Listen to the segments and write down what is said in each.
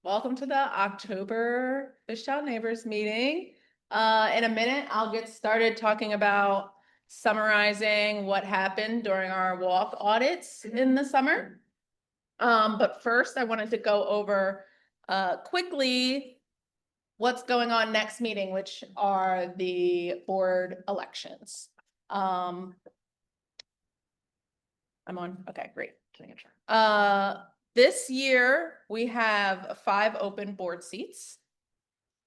Welcome to the October Fishtown Neighbors meeting. In a minute, I'll get started talking about summarizing what happened during our walk audits in the summer. But first I wanted to go over quickly what's going on next meeting, which are the board elections. I'm on, okay, great. This year, we have 5 open board seats.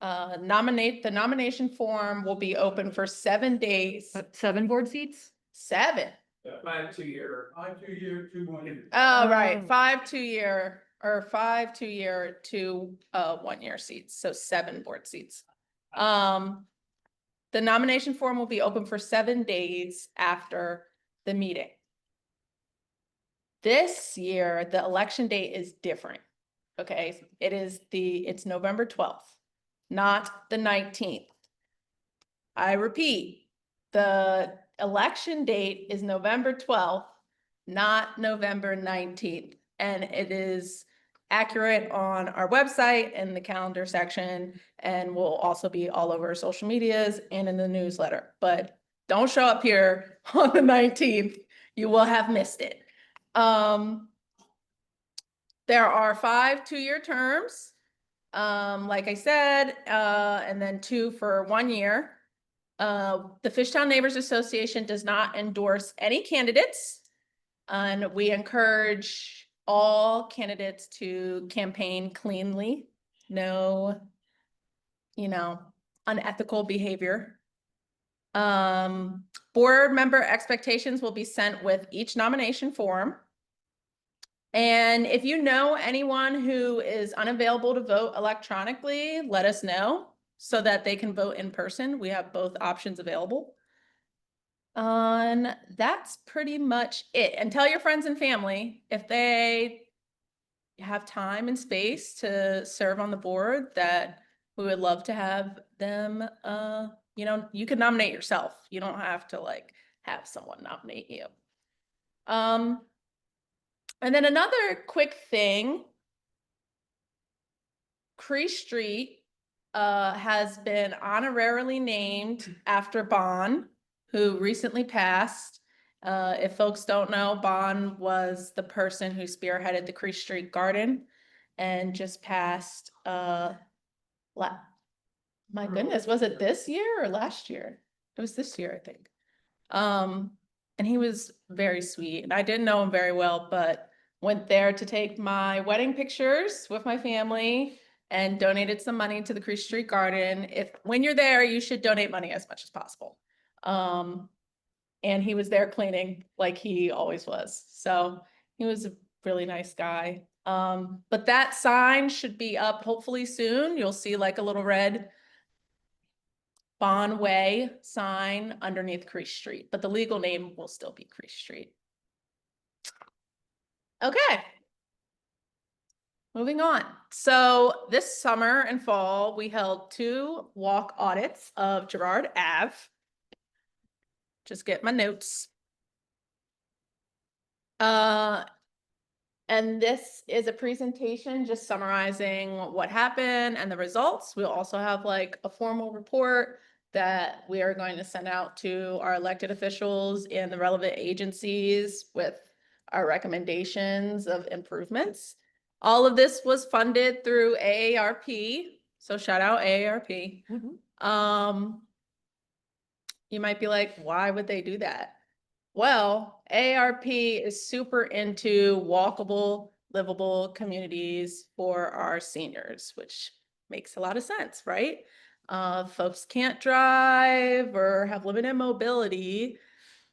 The nomination form will be open for 7 days. 7 board seats? 7. 5 2-year. 5 2-year, 2 1-year. Oh, right, 5 2-year, or 5 2-year, 2 1-year seats, so 7 board seats. The nomination form will be open for 7 days after the meeting. This year, the election date is different. Okay, it's November 12th, not the 19th. I repeat, the election date is November 12th, not November 19th. And it is accurate on our website in the calendar section, and will also be all over social medias and in the newsletter. But don't show up here on the 19th. You will have missed it. There are 5 2-year terms, like I said, and then 2 for 1 year. The Fishtown Neighbors Association does not endorse any candidates, and we encourage all candidates to campaign cleanly, no, unethical behavior. Board member expectations will be sent with each nomination form. And if you know anyone who is unavailable to vote electronically, let us know so that they can vote in person. We have both options available. And that's pretty much it. And tell your friends and family if they have time and space to serve on the board, that we would love to have them. You can nominate yourself. You don't have to have someone nominate you. And then another quick thing, Crease Street has been honorarily named after Bon, who recently passed. If folks don't know, Bon was the person who spearheaded the Crease Street Garden and just passed, my goodness, was it this year or last year? It was this year, I think. And he was very sweet, and I didn't know him very well, but went there to take my wedding pictures with my family and donated some money to the Crease Street Garden. When you're there, you should donate money as much as possible. And he was there cleaning like he always was. So he was a really nice guy. But that sign should be up hopefully soon. You'll see like a little red Bon Way sign underneath Crease Street, but the legal name will still be Crease Street. Okay. Moving on. So this summer and fall, we held 2 walk audits of Girard Ave. Just get my notes. And this is a presentation just summarizing what happened and the results. We'll also have a formal report that we are going to send out to our elected officials and the relevant agencies with our recommendations of improvements. All of this was funded through AARP, so shout out AARP. Mm-hmm. You might be like, why would they do that? Well, AARP is super into walkable, livable communities for our seniors, which makes a lot of sense, right? Folks can't drive or have limited mobility.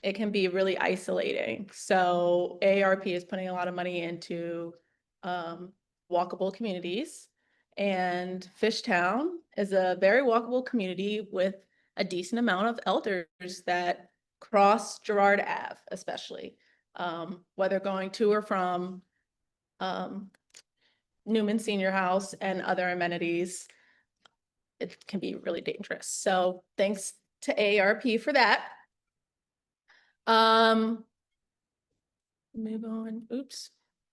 It can be really isolating. So AARP is putting a lot of money into walkable communities, and Fishtown is a very walkable community with a decent amount of elders that cross Girard Ave, especially whether going to or from Newman Senior House and other amenities. It can be really dangerous. So thanks to AARP for that. Move on. Oops.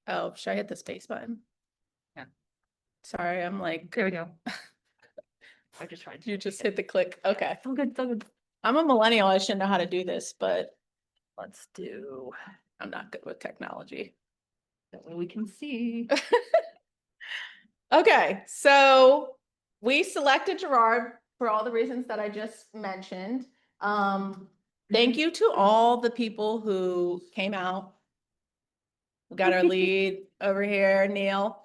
Oh, should I hit the space button? Yeah. Sorry, I'm like, There we go. I just tried. you just hit the click. Okay. It's all good, it's all good. I'm a millennial. I should know how to do this, but Let's do, I'm not good with technology. that way we can see. Okay, so we selected Girard for all the reasons that I just mentioned. Thank you to all the people who came out. We got our lead over here, Neil,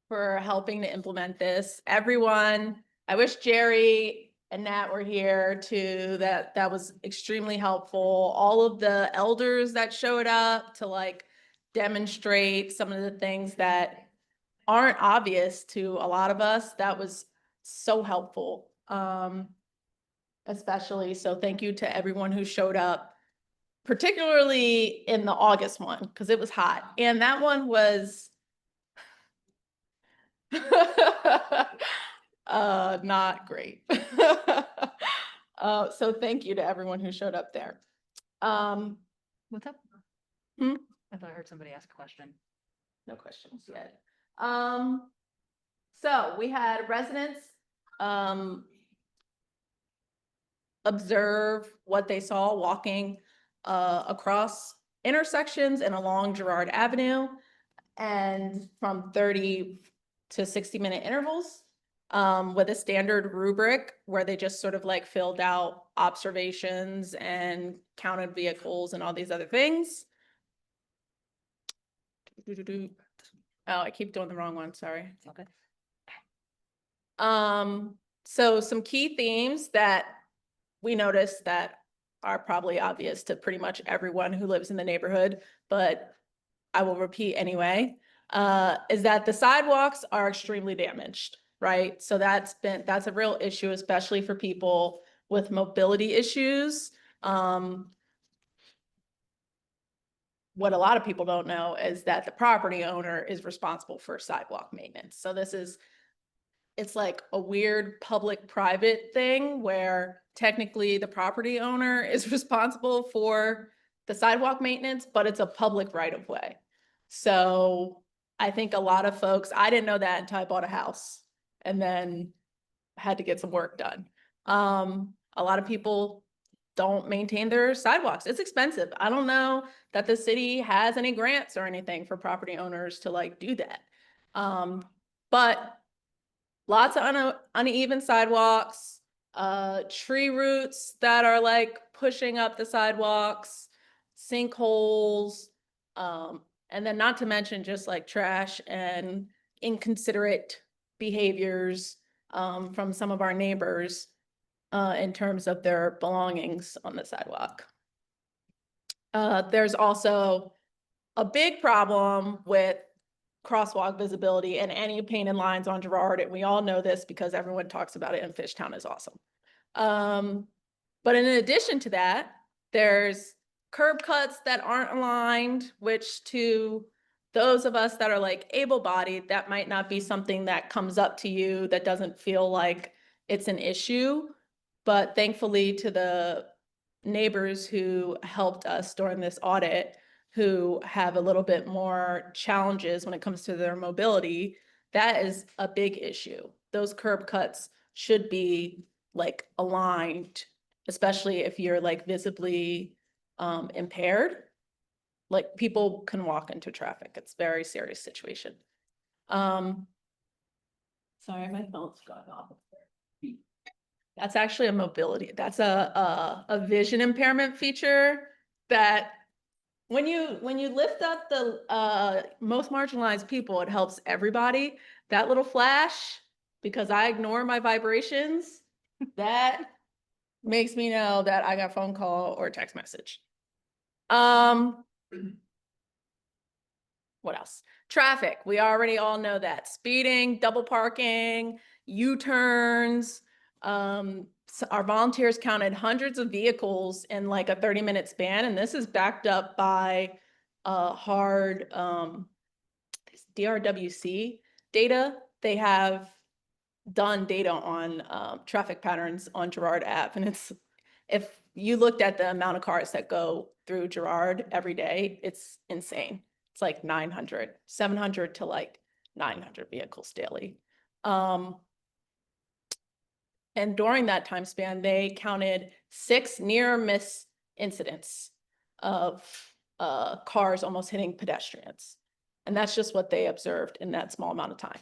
for helping to implement this. Everyone, I wish Jerry and Nat were here too. That was extremely helpful. All of the elders that showed up to like demonstrate some of the things that aren't obvious to a lot of us. That was so helpful. Especially, so thank you to everyone who showed up, particularly in the August one, because it was hot. And that one was not great. So thank you to everyone who showed up there. What's up? Hmm? I thought I heard somebody ask a question. No questions yet. So we had residents observe what they saw walking across intersections and along Girard Avenue, and from 30 to 60-minute intervals, with a standard rubric where they just sort of like filled out observations and counted vehicles and all these other things. Oh, I keep doing the wrong one, sorry. It's all good. So some key themes that we noticed that are probably obvious to pretty much everyone who lives in the neighborhood, but I will repeat anyway, is that the sidewalks are extremely damaged, right? So that's a real issue, especially for people with mobility issues. What a lot of people don't know is that the property owner is responsible for sidewalk maintenance. So it's like a weird public-private thing where technically the property owner is responsible for the sidewalk maintenance, but it's a public right-of-way. So I think a lot of folks, I didn't know that until I bought a house and then had to get some work done. A lot of people don't maintain their sidewalks. It's expensive. I don't know that the city has any grants or anything for property owners to like do that. But lots of uneven sidewalks, tree roots that are like pushing up the sidewalks, sinkholes, and then not to mention just like trash and inconsiderate behaviors from some of our neighbors in terms of their belongings on the sidewalk. There's also a big problem with crosswalk visibility and any painted lines on Girard, and we all know this because everyone talks about it, and Fishtown is awesome. But in addition to that, there's curb cuts that aren't aligned, which to those of us that are like able-bodied, that might not be something that comes up to you, that doesn't feel like it's an issue. But thankfully to the neighbors who helped us during this audit, who have a little bit more challenges when it comes to their mobility, that is a big issue. Those curb cuts should be like aligned, especially if you're like visibly impaired. Like people can walk into traffic. It's a very serious situation. Sorry, my phone's gone off. That's actually a mobility. That's a vision impairment feature that when you lift up the most marginalized people, it helps everybody. That little flash, because I ignore my vibrations, that makes me know that I got a phone call or a text message. What else? Traffic. We already all know that. Speeding, double parking, U-turns. So our volunteers counted hundreds of vehicles in like a 30-minute span, and this is backed up by hard DRWC data. They have done data on traffic patterns on Girard Ave, and it's, if you looked at the amount of cars that go through Girard every day, it's insane. It's like 900, 700 to like 900 vehicles daily. And during that time span, they counted 6 near miss incidents of cars almost hitting pedestrians. And that's just what they observed in that small amount of time.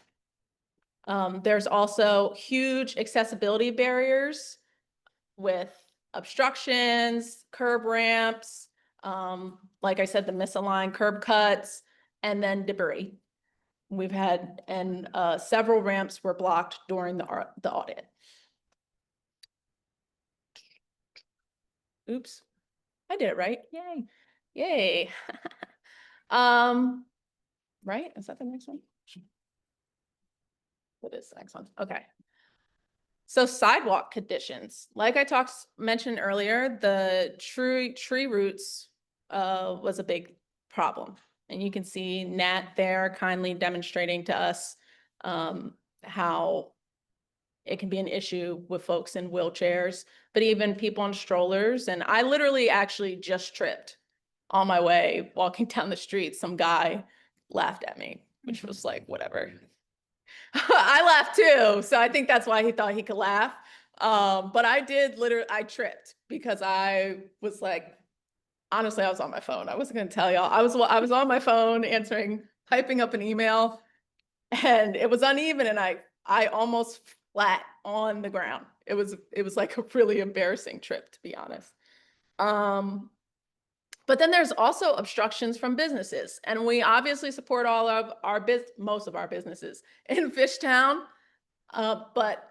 There's also huge accessibility barriers with obstructions, curb ramps, like I said, the misaligned curb cuts, and then debris. We've had, and several ramps were blocked during the audit. Oops, I did it right. Yay. Yay. Right? Is that the next one? What is the next one? Okay. So sidewalk conditions, like I mentioned earlier, the tree roots was a big problem. And you can see Nat there kindly demonstrating to us how it can be an issue with folks in wheelchairs, but even people in strollers. And I literally actually just tripped on my way walking down the street. Some guy laughed at me, which was like, whatever. I laughed too. So I think that's why he thought he could laugh. But I tripped because I was like, honestly, I was on my phone. I wasn't going to tell y'all. I was on my phone typing up an email, and it was uneven, and I almost flat on the ground. It was like a really embarrassing trip, to be honest. But then there's also obstructions from businesses, and we obviously support all of most of our businesses in Fishtown. But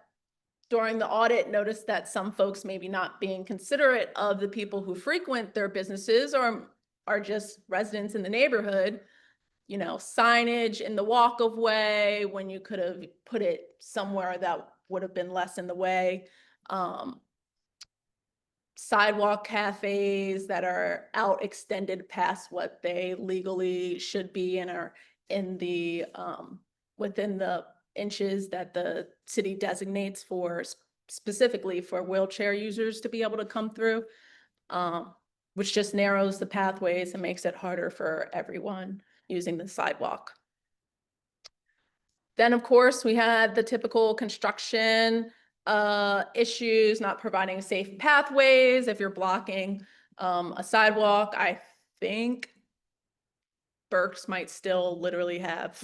during the audit, noticed that some folks maybe not being considerate of the people who frequent their businesses or are just residents in the neighborhood. You know, signage in the walk of way when you could have put it somewhere that would have been less in the way. Sidewalk cafes that are out extended past what they legally should be and are in the within the inches that the city designates for specifically for wheelchair users to be able to come through, which just narrows the pathways and makes it harder for everyone using the sidewalk. Then, of course, we had the typical construction issues, not providing safe pathways if you're blocking a sidewalk. I think Berks might still literally have,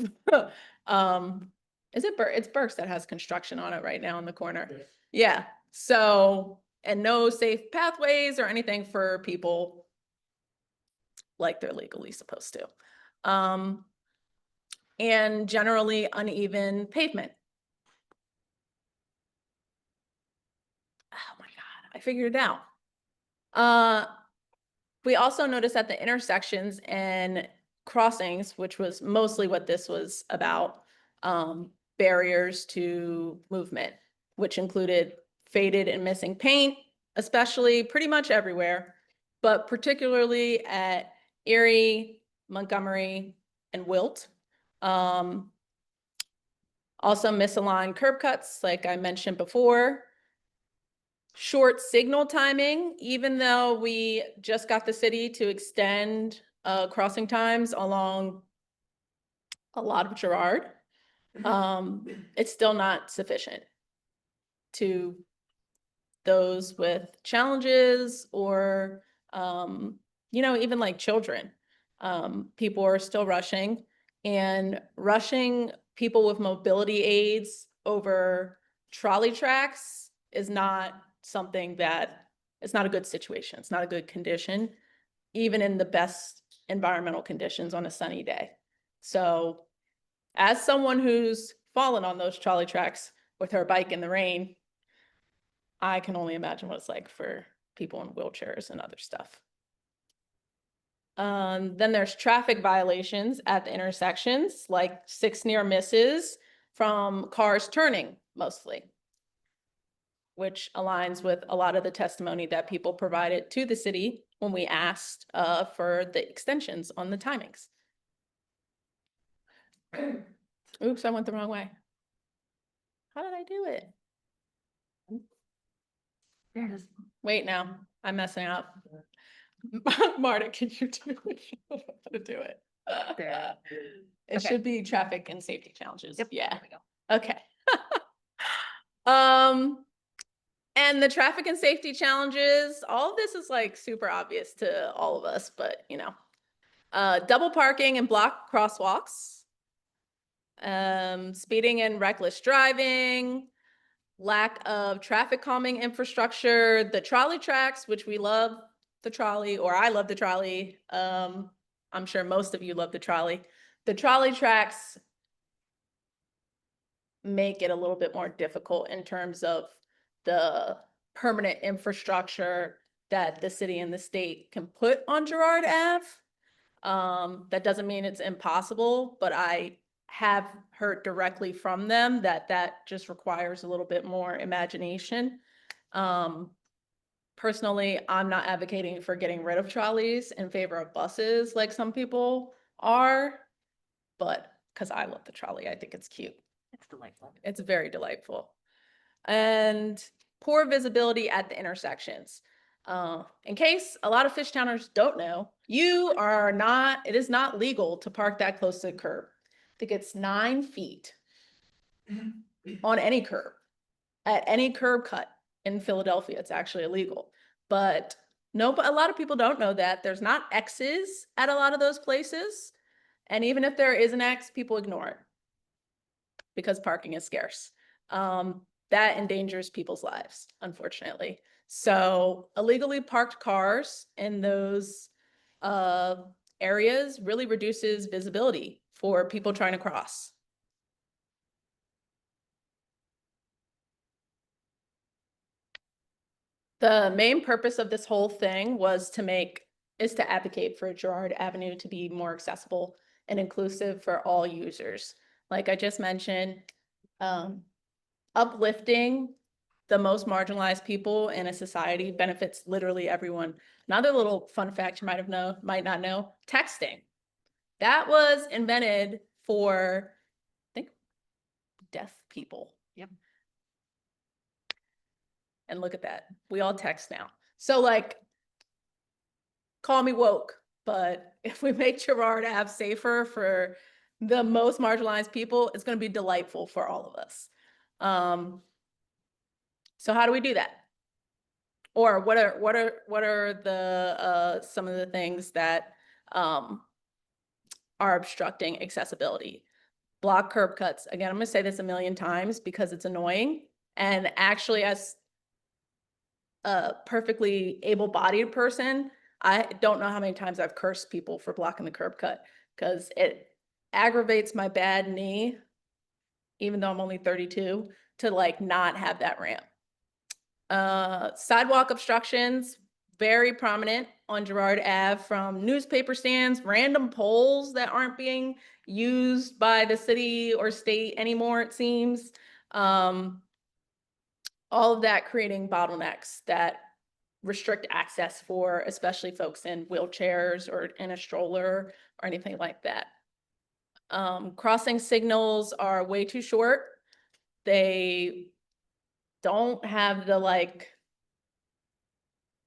it's Berks that has construction on it right now in the corner. Yes. Yeah, so, and no safe pathways or anything for people like they're legally supposed to. And generally uneven pavement. Oh my God, I figured it out. We also noticed at the intersections and crossings, which was mostly what this was about, barriers to movement, which included faded and missing paint, especially pretty much everywhere, but particularly at Erie, Montgomery, and Wilt. Also misaligned curb cuts, like I mentioned before. Short signal timing, even though we just got the city to extend crossing times along a lot of Girard, it's still not sufficient to those with challenges or, you know, even like children. People are still rushing, and rushing people with mobility aids over trolley tracks is not something that, it's not a good situation. It's not a good condition, even in the best environmental conditions on a sunny day. So as someone who's fallen on those trolley tracks with her bike in the rain, I can only imagine what it's like for people in wheelchairs and other stuff. Then there's traffic violations at the intersections, like 6 near misses from cars turning mostly, which aligns with a lot of the testimony that people provided to the city when we asked for the extensions on the timings. Oops, I went the wrong way. How did I do it? There it is. Wait, now I'm messing up. Marta, can you do it? I don't know how to do it. There. It Okay. should be traffic and safety challenges. Yep, Yeah, there we go. okay. And the traffic and safety challenges, all of this is like super obvious to all of us, but you know. Double parking and block crosswalks. Speeding and reckless driving. Lack of traffic calming infrastructure, the trolley tracks, which we love the trolley, or I love the trolley. I'm sure most of you love the trolley. The trolley tracks make it a little bit more difficult in terms of the permanent infrastructure that the city and the state can put on Girard Ave. That doesn't mean it's impossible, but I have heard directly from them that that just requires a little bit more imagination. Personally, I'm not advocating for getting rid of trolleys in favor of buses like some people are, but because I love the trolley, I think it's cute. It's delightful. It's very delightful. And poor visibility at the intersections. In case a lot of Fishtowners don't know, it is not legal to park that close to the curb. I think it's 9 feet on any curb. At any curb cut in Philadelphia, it's actually illegal. But a lot of people don't know that. There's not X's at a lot of those places. And even if there is an X, people ignore it because parking is scarce. That endangers people's lives, unfortunately. So illegally parked cars in those areas really reduces visibility for people trying to cross. The main purpose of this whole thing is to advocate for Girard Avenue to be more accessible and inclusive for all users. Like I just mentioned, uplifting the most marginalized people in a society benefits literally everyone. Another little fun fact you might not know, texting. That was invented for, I think, deaf people. Yep. And look at that. We all text now. So like, call me woke, but if we make Girard Ave safer for the most marginalized people, it's going to be delightful for all of us. So how do we do that? Or what are the some of the things that are obstructing accessibility? Block curb cuts. Again, I'm going to say this a million times because it's annoying. And actually, as a perfectly able-bodied person, I don't know how many times I've cursed people for blocking the curb cut because it aggravates my bad knee, even though I'm only 32, to like not have that ramp. Sidewalk obstructions, very prominent on Girard Ave, from newspaper stands, random poles that aren't being used by the city or state anymore, it seems. All of that creating bottlenecks that restrict access for especially folks in wheelchairs or in a stroller or anything like that. Crossing signals are way too short. They don't have the like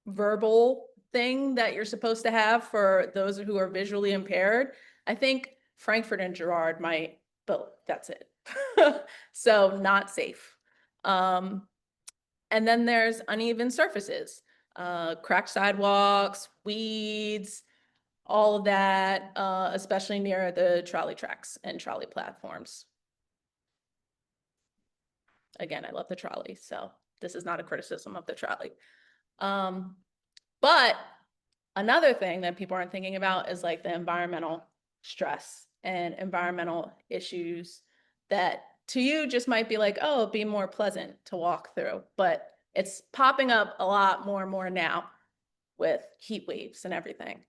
verbal thing that you're supposed to have for those who are visually impaired. I think Frankford and Girard might, but that's it. So not safe. And then there's uneven surfaces, cracked sidewalks, weeds, all of that, especially near the trolley tracks and trolley platforms. Again, I love the trolley, so this is not a criticism of the trolley. But another thing that people aren't thinking about is like the environmental stress and environmental issues that to you just might be like, oh, it'd be more pleasant to walk through, but it's popping up a lot more and more now with heat waves and everything.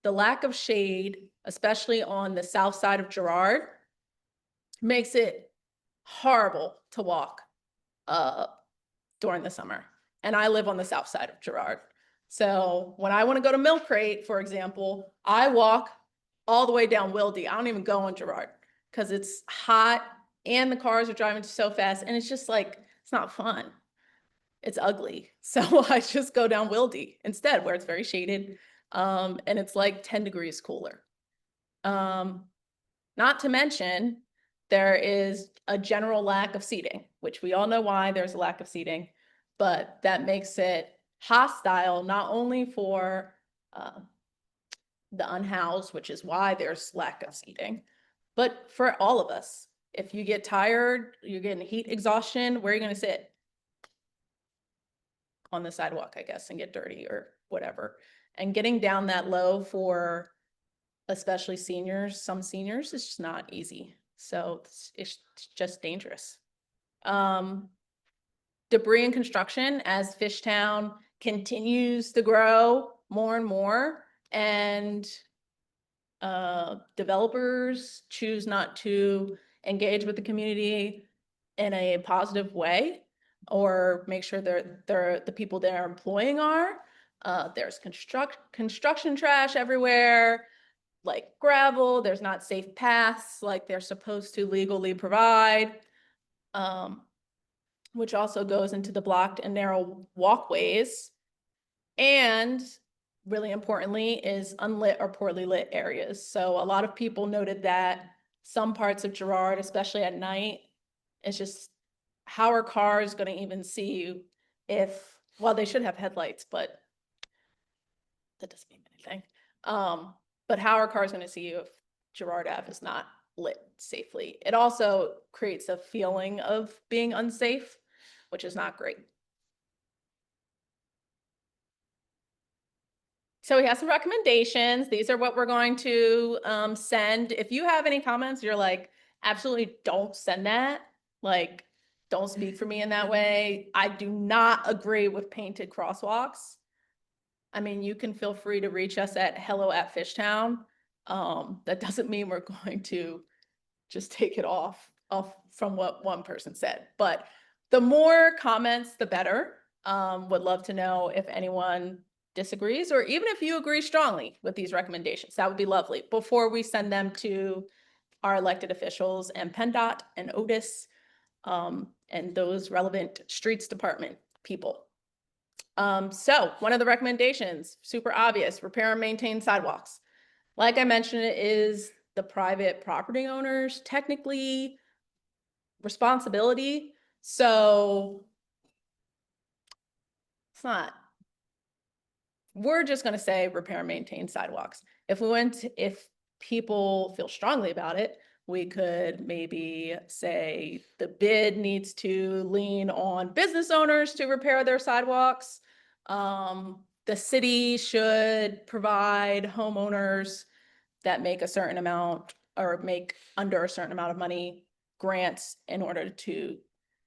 The lack of shade, especially on the south side of Girard, makes it horrible to walk during the summer. And I live on the south side of Girard. So when I want to go to Milk Crate, for example, I walk all the way down Wildy. I don't even go on Girard because it's hot and the cars are driving so fast. And it's just like, it's not fun. It's ugly. So I just go down Wildy instead, where it's very shaded. And it's like 10 degrees cooler. Not to mention, there is a general lack of seating, which we all know why there's a lack of seating, but that makes it hostile, not only for the unhoused, which is why there's lack of seating, but for all of us. If you get tired, you're getting heat exhaustion, where are you gonna sit? On the sidewalk, I guess, and get dirty or whatever. And getting down that low for especially seniors, some seniors, is just not easy. So it's just dangerous. Debris and construction, as Fishtown continues to grow more and more, and developers choose not to engage with the community in a positive way, or make sure they're the people they're employing are. There's construction trash everywhere, like gravel. There's not safe paths like they're supposed to legally provide, which also goes into the blocked and narrow walkways. And really importantly is unlit or poorly lit areas. So a lot of people noted that some parts of Girard, especially at night, it's just, how are cars going to even see you if, well, they should have headlights, but that doesn't mean anything. But how are cars going to see you if Girard Ave is not lit safely? It also creates a feeling of being unsafe, which is not great. So we have some recommendations. These are what we're going to send. If you have any comments, you're like, absolutely don't send that. Like, don't speak for me in that way. I do not agree with painted crosswalks. I mean, you can feel free to reach us at hello@Fishtown. That doesn't mean we're going to just take it off from what one person said. But the more comments, the better. Would love to know if anyone disagrees, or even if you agree strongly with these recommendations. That would be lovely before we send them to our elected officials and PennDOT and Otis, and those relevant streets department people. So one of the recommendations, super obvious, repair and maintain sidewalks. Like I mentioned, it is the private property owner's technically responsibility. So it's not, we're just going to say repair and maintain sidewalks. If people feel strongly about it, we could maybe say the bid needs to lean on business owners to repair their sidewalks. The city should provide homeowners that make a certain amount or make under a certain amount of money grants in order to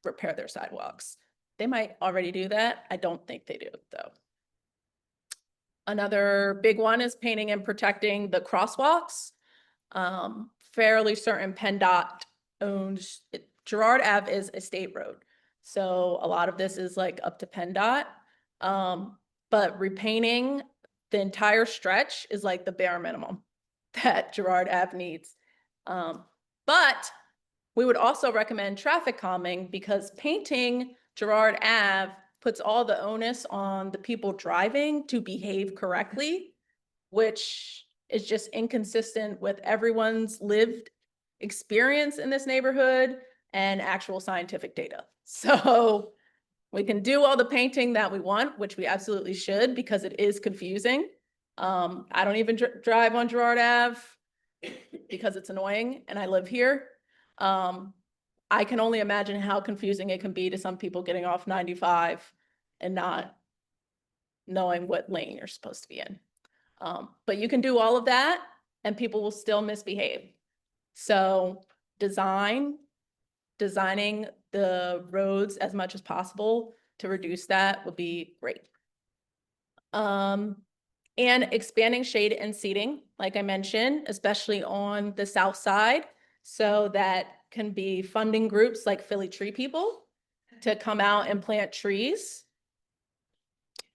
repair their sidewalks. They might already do that. I don't think they do, though. Another big one is painting and protecting the crosswalks. Fairly certain PennDOT owns it. Girard Ave is a state road, so a lot of this is like up to PennDOT. But repainting the entire stretch is like the bare minimum that Girard Ave needs. But we would also recommend traffic calming, because painting Girard Ave puts all the onus on the people driving to behave correctly, which is just inconsistent with everyone's lived experience in this neighborhood and actual scientific data. So we can do all the painting that we want, which we absolutely should, because it is confusing. I don't even drive on Girard Ave because it's annoying and I live here. I can only imagine how confusing it can be to some people getting off 95 and not knowing what lane you're supposed to be in. But you can do all of that and people will still misbehave. So designing the roads as much as possible to reduce that would be great. And expanding shade and seating, like I mentioned, especially on the south side. So that can be funding groups like Philly Tree People to come out and plant trees.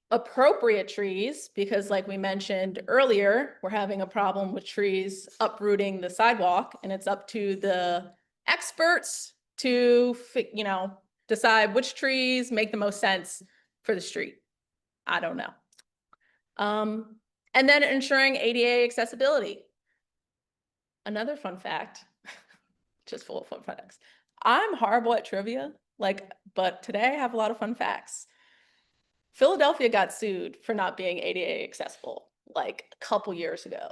Appropriate trees, because like we mentioned earlier, we're having a problem with trees uprooting the sidewalk, and it's up to the experts to, decide which trees make the most sense for the street. I don't know. And then ensuring ADA accessibility. another fun fact, just full of fun facts. I'm horrible at trivia, like, but today I have a lot of fun facts. Philadelphia got sued for not being ADA accessible like a couple years ago.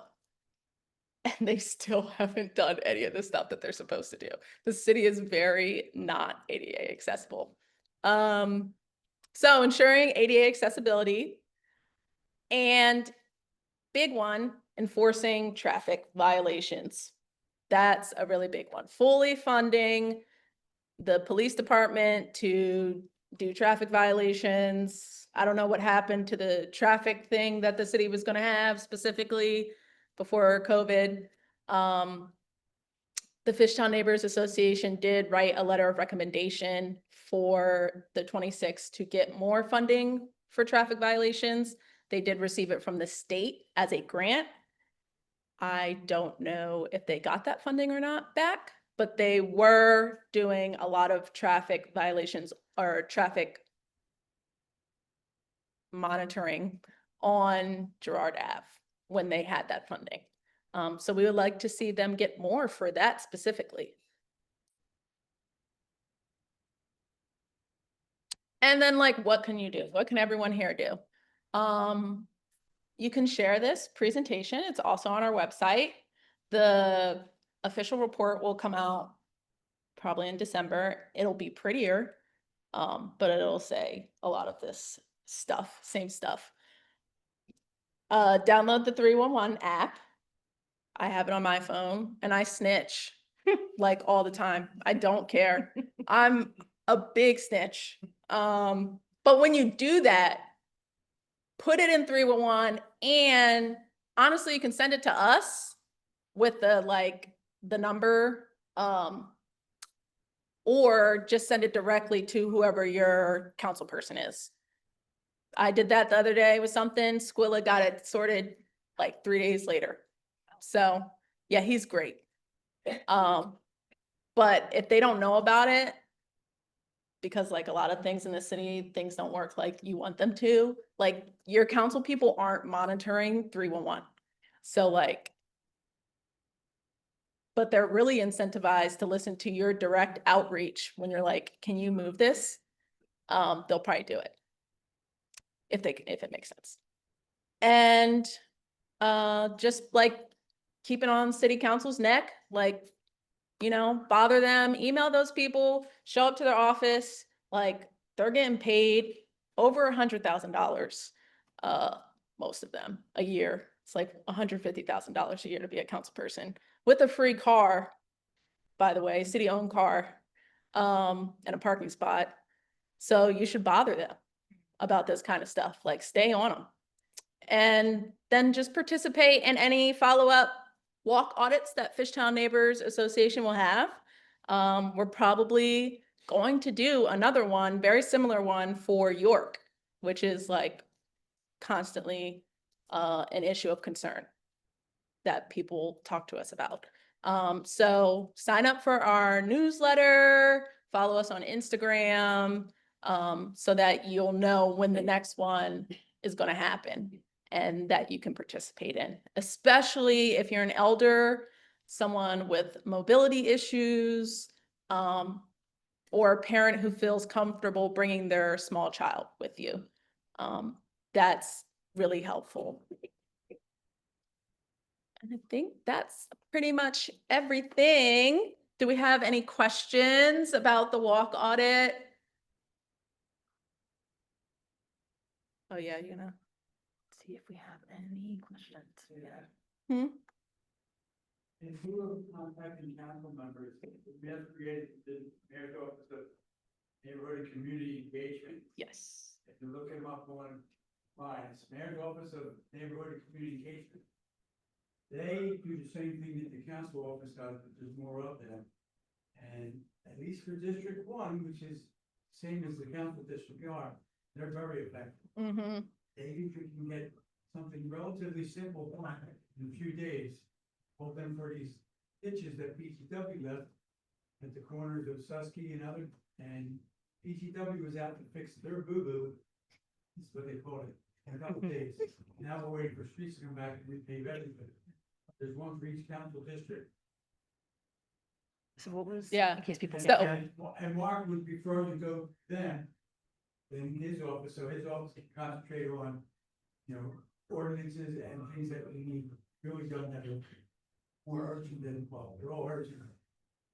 And they still haven't done any of the stuff that they're supposed to do. The city is very not ADA accessible. So ensuring ADA accessibility, and big one, enforcing traffic violations. That's a really big one. Fully funding the police department to do traffic violations. I don't know what happened to the traffic thing that the city was gonna have specifically before COVID. The Fishtown Neighbors Association did write a letter of recommendation for the 26 to get more funding for traffic violations. They did receive it from the state as a grant. I don't know if they got that funding or not back, but they were doing a lot of traffic violations or traffic monitoring on Girard Ave when they had that funding. So we would like to see them get more for that specifically. And then like, what can you do? What can everyone here do? You can share this presentation. It's also on our website. The official report will come out probably in December. It'll be prettier, but it'll say a lot of this stuff, same stuff. Download the 311 app. I have it on my phone and I snitch like all the time. I don't care. I'm a big snitch. But when you do that, put it in 311, and honestly, you can send it to us with the number, or just send it directly to whoever your council person is. I did that the other day with something. Squilla got it sorted like 3 days later. So yeah, he's great. But if they don't know about it, because like a lot of things in the city, things don't work like you want them to, like your council people aren't monitoring 311. So like, but they're really incentivized to listen to your direct outreach when you're like, can you move this? They'll probably do it if it makes sense. And just like keep it on city council's neck, like, you know, bother them, email those people, show up to their office, like they're getting paid over $100,000, most of them a year. It's like $150,000 a year to be a council person with a free car, by the way, city-owned car, and a parking spot. So you should bother them about this kind of stuff, like stay on them. And then just participate in any follow-up walk audits that Fishtown Neighbors Association will have. We're probably going to do another one, very similar one for York, which is like constantly an issue of concern that people talk to us about. So sign up for our newsletter, follow us on Instagram, so that you'll know when the next one is going to happen and that you can participate in, especially if you're an elder, someone with mobility issues, or a parent who feels comfortable bringing their small child with you. That's really helpful. And I think that's pretty much everything. Do we have any questions about the walk audit? Oh yeah, you know. See if we have any questions. In lieu of contacting council members, we have created the mayor's office of neighborhood and community engagement. Yes. If you look them up online, it's mayor's office of neighborhood and community engagement. They do the same thing that the council office does, but there's more of them. And at least for District 1, which is same as the council district are, they're very effective. Mm-hmm. They usually can get something relatively simple done in a few days. Hold them for these ditches that PCW left at the corners of Susky and other, and PCW was out to fix their boo-boo. That's what they call it, in a couple days. Now we're waiting for streets to come back and repave everything. There's one for each council district. So what was? Yeah. In case people. So- get- And Mark would prefer to go then than his office, so his office can concentrate on, ordinances and things that we need really done that are more urgent than, well, they're all urgent.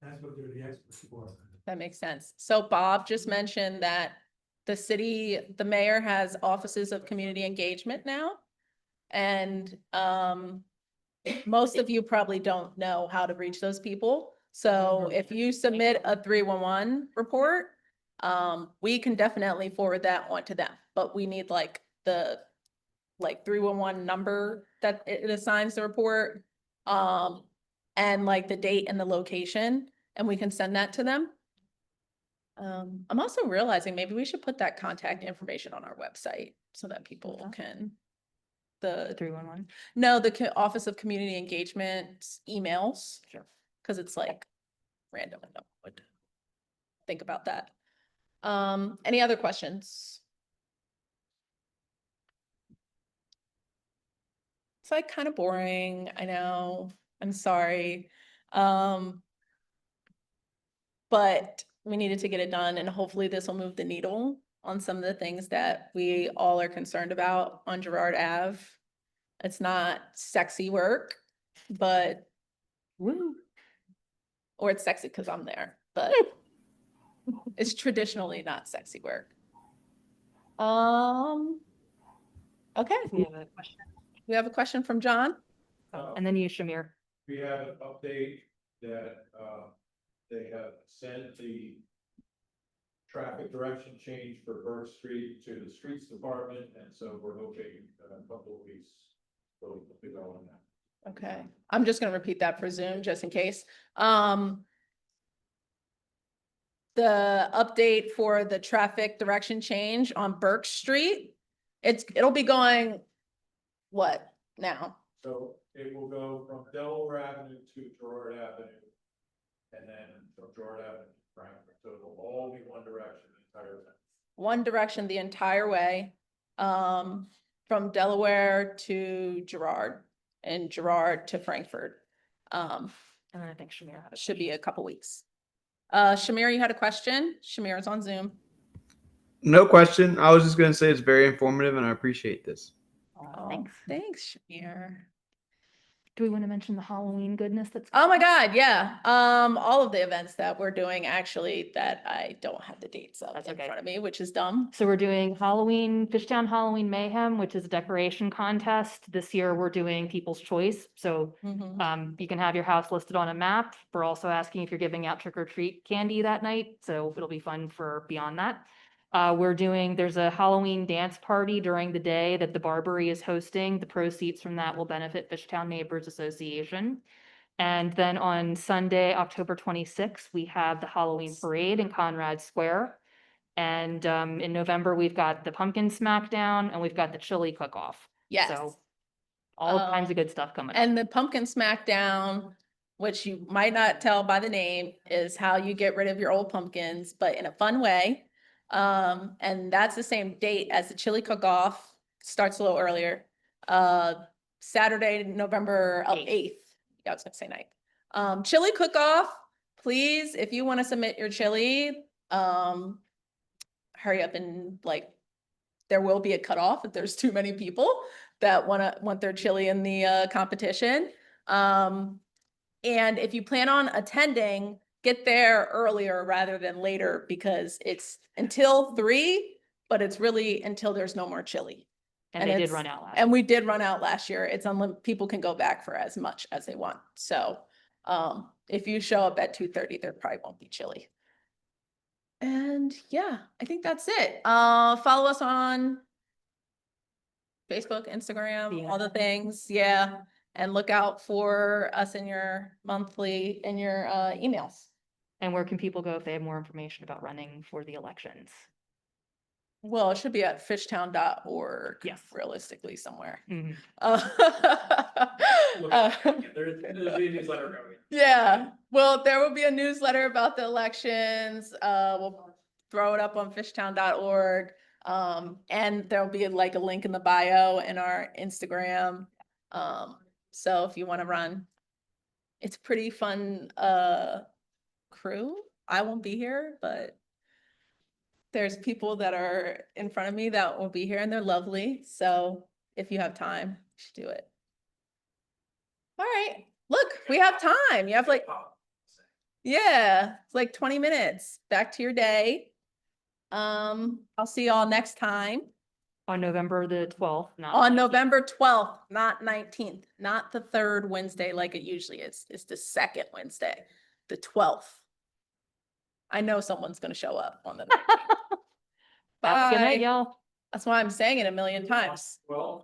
That's what they're the experts for. That makes sense. So Bob just mentioned that the mayor has offices of community engagement now. And most of you probably don't know how to reach those people. So if you submit a 311 report, we can definitely forward that on to them, but we need like the 311 number that it assigns the report. And like the date and the location, and we can send that to them. I'm also realizing maybe we should put that contact information on our website so that people Okay. can. The 311. No, the Office of Community Engagement emails. Sure. Cause it's like random and no one would think about that. Any other questions? It's like kind of boring, I know, I'm sorry. But we needed to get it done and hopefully this will move the needle on some of the things that we all are concerned about on Girard Ave. It's not sexy work, but, Woo. or it's sexy because I'm there, but it's traditionally not sexy work. Okay, We have a question. we have a question from John. And then you, Shamir. We have an update that, they have sent the traffic direction change for Berks Street to the streets department, and so we're hoping that in a couple of weeks, we'll be going on that. Okay, I'm just gonna repeat that for Zoom, just in case. The update for the traffic direction change on Berks Street, it'll be going, what now? So it will go from Delaware Avenue to Girard Avenue, and then from Girard Avenue to Frankford, so it'll all be one direction the entire time. One direction the entire way, from Delaware to Girard and Girard to Frankfurt. And then I think Shamir had a Should be a couple weeks. Shamir, you had a question? Shamir is on Zoom. No question. I was just going to say it's very informative and I appreciate this. question. Thanks. Thanks, Shamir. Do we want to mention the Halloween goodness that's? Oh my God, yeah. All of the events that we're doing actually that I don't have the dates of That's in okay. front of me, which is dumb. So we're doing Fishtown Halloween Mayhem, which is a decoration contest. This year, we're doing People's Choice. So Mhm. you can have your house listed on a map. We're also asking if you're giving out trick or treat candy that night, so it'll be fun for beyond that. There's a Halloween dance party during the day that the Barbary is hosting. The proceeds from that will benefit Fishtown Neighbors Association. And then on Sunday, October 26th, we have the Halloween parade in Konrad Square. And in November, we've got the Pumpkin Smackdown and we've got the Chili Cookoff. Yes. So all kinds of good stuff coming up. And the Pumpkin Smackdown, which you might not tell by the name, is how you get rid of your old pumpkins, but in a fun way. And that's the same date as the Chili Cookoff, starts a little earlier. Saturday, November 8th. Yeah, I was gonna say night. Chili Cookoff, please, if you want to submit your chili, hurry up and there will be a cutoff if there's too many people that want their chili in the competition. And if you plan on attending, get there earlier rather than later because it's until 3, but it's really until there's no more chili. And they did run out last. And we did run out last year. It's unlimited. People can go back for as much as they want. So if you show up at 2:30, there probably won't be chili. And yeah, I think that's it. Follow us on Facebook, Instagram, all the things. Yeah. And look out for us in your emails. And where can people go if they have more information about running for the elections? Well, it should be at fishtown.org. Yes. Realistically somewhere. Mhm. There's a newsletter going. Yeah, well, there will be a newsletter about the elections. We'll throw it up on fishtown.org. And there'll be like a link in the bio in our Instagram. So if you want to run, it's pretty fun crew. I won't be here, but there's people that are in front of me that will be here and they're lovely. So if you have time, you should do it. All right, look, we have time. You have like, yeah, it's like 20 minutes. Back to your day. I'll see y'all next time On November the 12th, not on 19th. November 12th, not 19th, not the third Wednesday like it usually is. It's the second Wednesday, the 12th. I know someone's gonna show up on the 19th. Have a good night, Bye. y'all. That's why I'm saying it a million times. Well.